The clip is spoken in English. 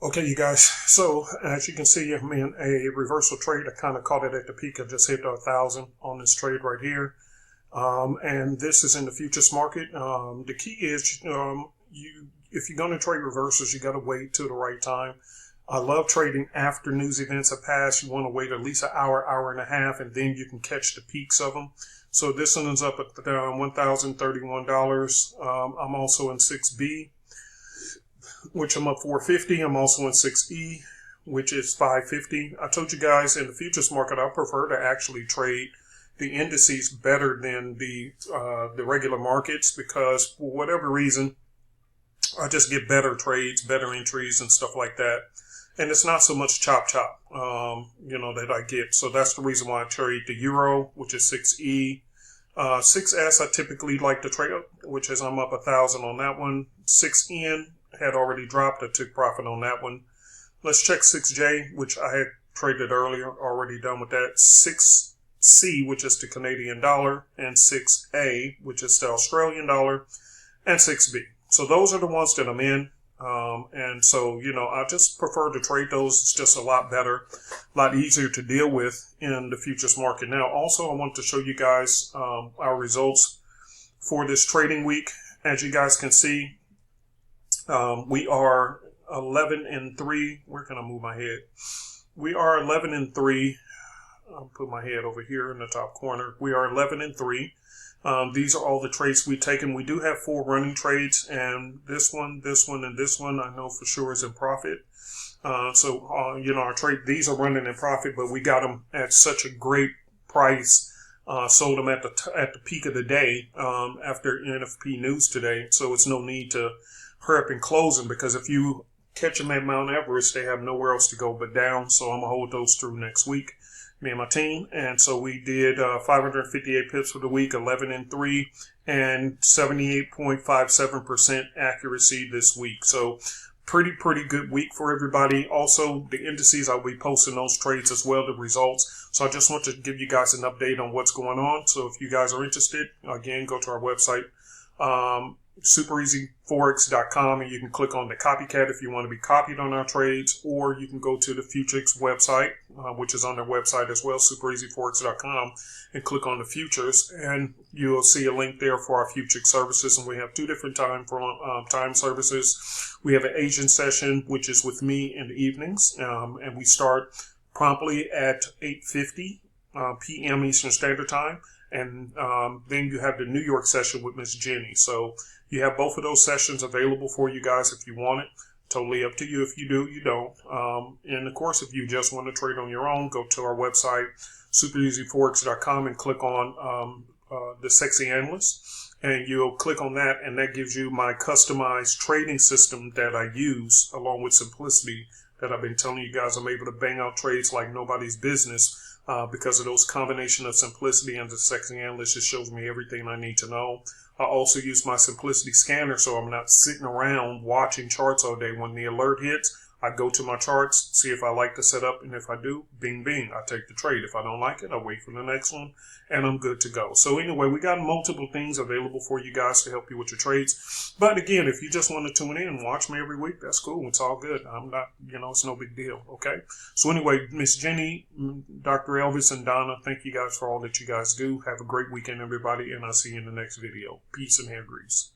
Okay, you guys. So as you can see, I'm in a reversal trade. I kind of caught it at the peak. I just hit 1,000 on this trade right here. And this is in the futures market. The key is if you're going to trade reversals, you got to wait till the right time. I love trading after news events have passed. You want to wait at least an hour, hour and a half, and then you can catch the peaks of them. So this one is up at $1,031. I'm also in 6B, which I'm up 450. I'm also in 6E, which is 550. I told you guys in the futures market, I prefer to actually trade the indices better than the regular markets because for whatever reason, I just get better trades, better entries and stuff like that. And it's not so much chop, that I get. So that's the reason why I trade the Euro, which is 6E. 6S, I typically like to trade, which is I'm up 1,000 on that one. 6N had already dropped. I took profit on that one. Let's check 6J, which I had traded earlier, already done with that. 6C, which is the Canadian dollar, and 6A, which is the Australian dollar, and 6B. So those are the ones that I'm in. And so, I just prefer to trade those. It's just a lot better, a lot easier to deal with in the futures market. Now, also, I want to show you guys our results for this trading week. As you guys can see, we are 11-3. Where can I move my head? We are 11-3. I'll put my head over here in the top corner. We are 11-3. These are all the trades we've taken. We do have 4 running trades, and this one, and this one I know for sure is in profit. Our trade, these are running in profit, but we got them at such a great price. Sold them at the peak of the day after NFP news today. So it's no need to hurry up and close them because if you catch them at Mount Everest, they have nowhere else to go but down. So I'm gonna hold those through next week, me and my team. And so we did 558 pips for the week, 11-3, and 78.57% accuracy this week. So pretty good week for everybody. Also, the indices, I'll be posting those trades as well, the results. So I just want to give you guys an update on what's going on. So if you guys are interested, again, go to our website, superezforex.com, and you can click on the copycat if you want to be copied on our trades, or you can go to the Futures website, which is on their website as well, superezforex.com, and click on the futures, and you'll see a link there for our futures services. And we have 2 different time services. We have an Asian session, which is with me in the evenings, and we start promptly at 8:50 p.m. Eastern Standard Time. And then you have the New York session with Miss Jenny. So you have both of those sessions available for you guys if you want it. Totally up to you. If you do, you don't. And of course, if you just want to trade on your own, go to our website, superezforex.com, and click on the Sexy Analyst. And you'll click on that, and that gives you my customized trading system that I use along with Simplicity that I've been telling you guys. I'm able to bang out trades like nobody's business. Because of those combination of Simplicity and the Sexy Analyst, it shows me everything I need to know. I also use my Simplicity scanner, so I'm not sitting around watching charts all day. When the alert hits, I go to my charts, see if I like the setup, and if I do, bing, bing, I take the trade. If I don't like it, I wait for the next one, and I'm good to go. So anyway, we got multiple things available for you guys to help you with your trades. But again, if you just want to tune in and watch me every week, that's cool. It's all good. I'm not, it's no big deal, okay? So anyway, Miss Jenny, Dr. Elvis, and Donna, thank you guys for all that you guys do. Have a great weekend, everybody, and I'll see you in the next video. Peace and hair grease.